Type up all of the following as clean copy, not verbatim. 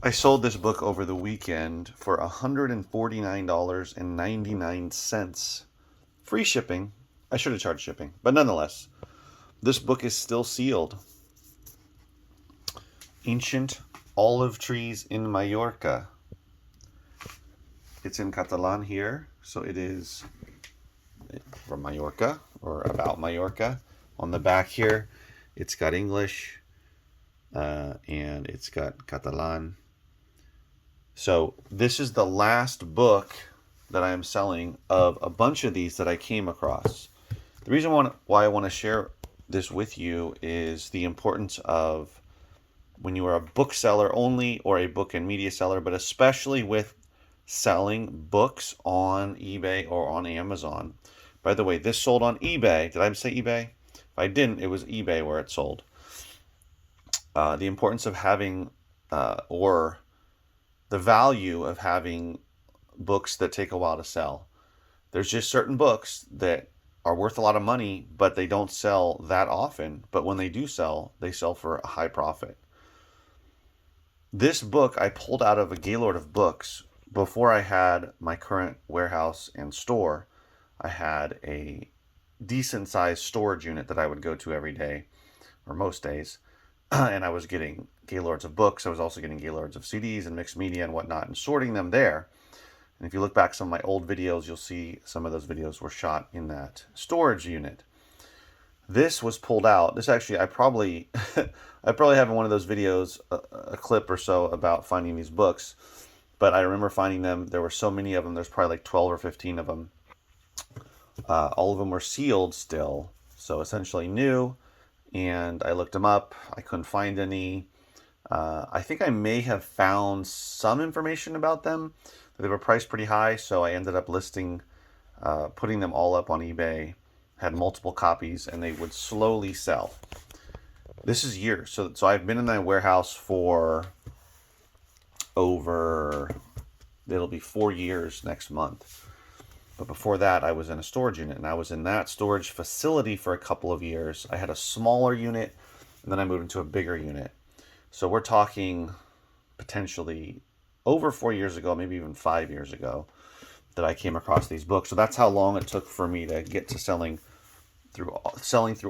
I sold this book over the weekend for $149.99. Free shipping. I should have charged shipping, but nonetheless, this book is still sealed. Ancient Olive Trees in Mallorca. It's in Catalan here, so it is from Mallorca or about Mallorca. On the back here, it's got English and it's got Catalan. So this is the last book that I am selling of a bunch of these that I came across. The reason why I want to share this with you is the importance of when you are a bookseller only or a book and media seller, but especially with selling books on eBay or on Amazon. By the way, this sold on eBay. Did I say eBay? If I didn't, it was eBay where it sold. The importance of having or the value of having books that take a while to sell. There's just certain books that are worth a lot of money, but they don't sell that often. But when they do sell, they sell for a high profit. This book I pulled out of a Gaylord of books before I had my current warehouse and store. I had a decent sized storage unit that I would go to every day, or most days. And I was getting Gaylords of books. I was also getting Gaylords of CDs and mixed media and whatnot and sorting them there. And if you look back some of my old videos, you'll see some of those videos were shot in that storage unit. This was pulled out. This actually, I probably have in one of those videos a clip or so about finding these books. But I remember finding them. There were so many of them. There's probably like 12 or 15 of them. All of them were sealed still. So essentially new. And I looked them up. I couldn't find any. I think I may have found some information about them. They were priced pretty high, so I ended up putting them all up on eBay. Had multiple copies, and they would slowly sell. This is years. So I've been in my warehouse for it'll be 4 years next month. But before that, I was in a storage unit, and I was in that storage facility for a couple of years. I had a smaller unit, and then I moved into a bigger unit. So we're talking potentially over 4 years ago, maybe even 5 years ago, that I came across these books. So that's how long it took for me to get to selling through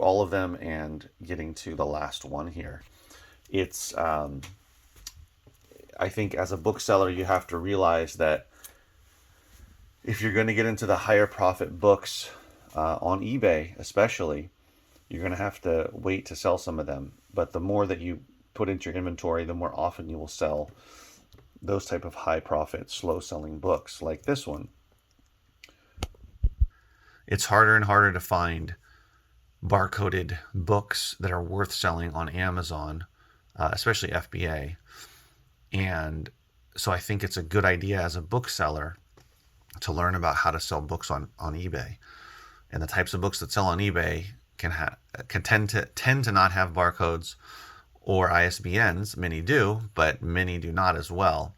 all of them and getting to the last one here. It's, I think as a bookseller, you have to realize that if you're going to get into the higher profit books on eBay, especially, you're going to have to wait to sell some of them. But the more that you put into your inventory, the more often you will sell those type of high profit, slow selling books like this one. It's harder and harder to find barcoded books that are worth selling on Amazon, especially FBA. And so I think it's a good idea as a bookseller to learn about how to sell books on eBay. And the types of books that sell on eBay can tend to not have barcodes or ISBNs. Many do, but many do not as well.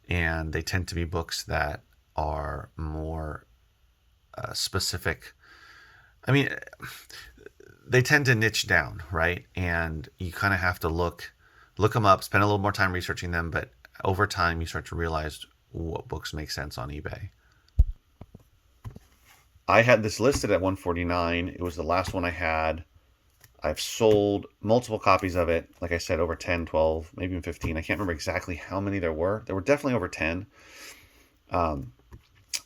And they tend to be books that are more specific. I mean, they tend to niche down, right? And you kind of have to look them up, spend a little more time researching them, but over time you start to realize what books make sense on eBay. I had this listed at $149. It was the last one I had. I've sold multiple copies of it. Like I said, over 10, 12, maybe even 15. I can't remember exactly how many there were. There were definitely over 10.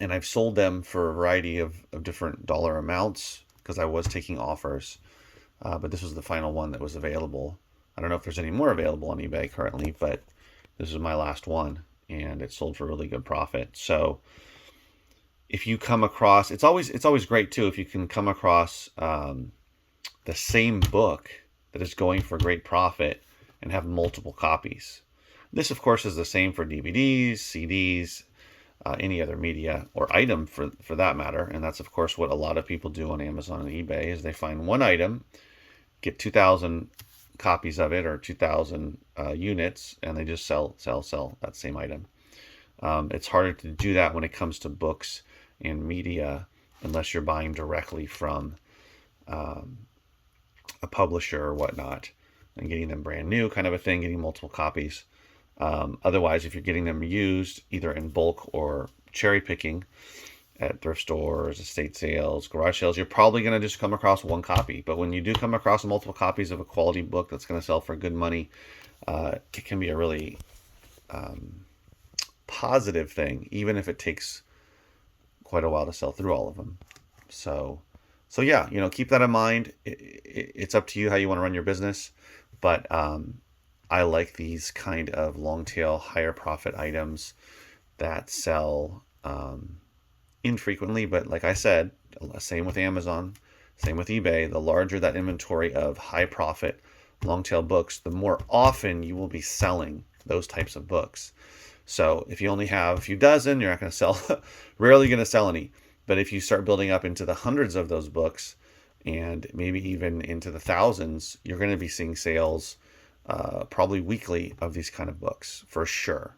And I've sold them for a variety of different dollar amounts because I was taking offers. But this was the final one that was available. I don't know if there's any more available on eBay currently, but this is my last one. And it sold for a really good profit. So if you come across, it's always great too if you can come across the same book that is going for great profit and have multiple copies. This, of course, is the same for DVDs, CDs, any other media or item for that matter. And that's, of course, what a lot of people do on Amazon and eBay is they find one item, get 2,000 copies of it or 2,000 units, and they just sell that same item. It's harder to do that when it comes to books and media unless you're buying directly from a publisher or whatnot and getting them brand new kind of a thing, getting multiple copies. Otherwise, if you're getting them used, either in bulk or cherry picking at thrift stores, estate sales, garage sales, you're probably going to just come across one copy. But when you do come across multiple copies of a quality book that's going to sell for good money, it can be a really positive thing, even if it takes quite a while to sell through all of them. So yeah, keep that in mind. It's up to you how you want to run your business, but I like these kind of long tail, higher profit items that sell infrequently. But like I said, same with Amazon, same with eBay. The larger that inventory of high profit long tail books, the more often you will be selling those types of books. So if you only have a few dozen, you're not going to sell, rarely going to sell any. But if you start building up into the hundreds of those books and maybe even into the thousands, you're going to be seeing sales probably weekly of these kind of books for sure.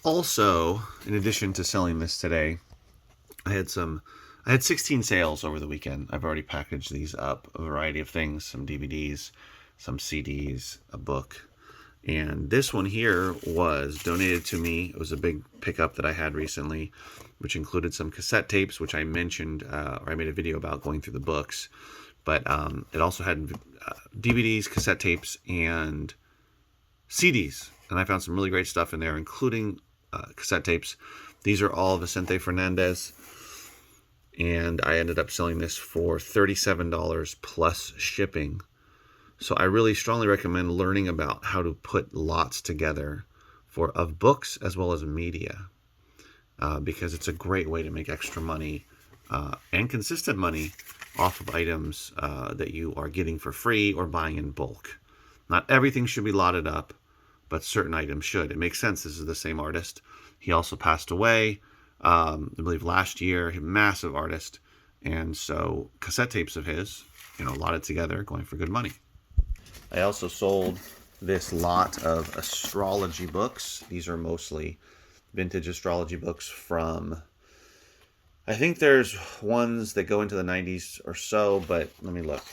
Also, in addition to selling this today, I had 16 sales over the weekend. I've already packaged these up, a variety of things, some DVDs, some CDs, a book. And this one here was donated to me. It was a big pickup that I had recently, which included some cassette tapes, which I mentioned, or I made a video about going through the books. But it also had DVDs, cassette tapes, and CDs. And I found some really great stuff in there, including cassette tapes. These are all Vicente Fernandez. And I ended up selling this for $37 plus shipping. So I really strongly recommend learning about how to put lots together of books as well as media, because it's a great way to make extra money and consistent money off of items that you are getting for free or buying in bulk. Not everything should be lotted up, but certain items should. It makes sense. This is the same artist. He also passed away, I believe last year. He's a massive artist. And so cassette tapes of his, lotted together, going for good money. I also sold this lot of astrology books. These are mostly vintage astrology books from, I think there's ones that go into the 90s or so, but let me look.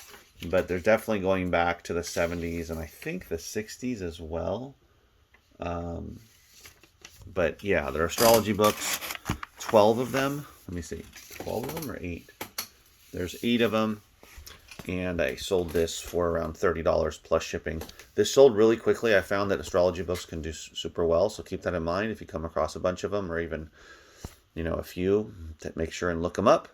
But they're definitely going back to the 70s and I think the 60s as well. But yeah, they're astrology books, 12 of them. Let me see, 12 of them or 8? There's 8 of them. And I sold this for around $30 plus shipping. This sold really quickly. I found that astrology books can do super well, so keep that in mind if you come across a bunch of them, or even, a few. Make sure and look them up.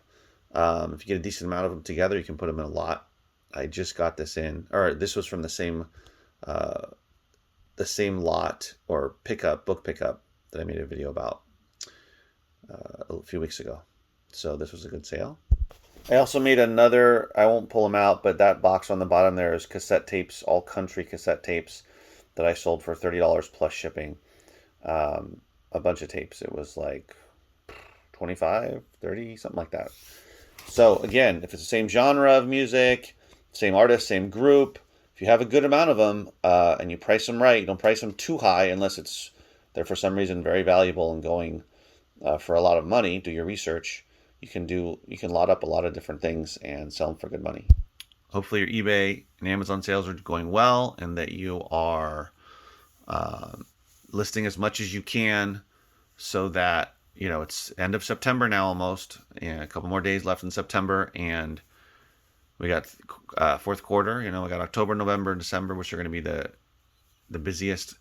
If you get a decent amount of them together, you can put them in a lot. I just got this in, or this was from the same lot or book pickup that I made a video about a few weeks ago. So this was a good sale. I also made another, I won't pull them out, but that box on the bottom there is cassette tapes, all country cassette tapes that I sold for $30 plus shipping. A bunch of tapes. It was like 25, 30, something like that. So again, if it's the same genre of music, same artist, same group, if you have a good amount of them and you price them right, you don't price them too high unless they're for some reason very valuable and going for a lot of money. Do your research. You can lot up a lot of different things and sell them for good money. Hopefully your eBay and Amazon sales are going well and that you are listing as much as you can so that, it's end of September now almost, and a couple more days left in September, and we got fourth quarter, we got October, November, December, which are going to be the busiest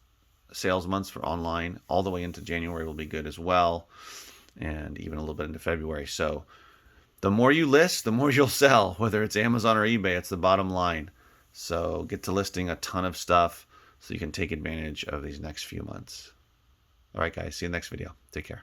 sales months for online. All the way into January will be good as well, and even a little bit into February. So the more you list, the more you'll sell, whether it's Amazon or eBay. It's the bottom line. So get to listing a ton of stuff so you can take advantage of these next few months. All right, guys, see you in the next video. Take care.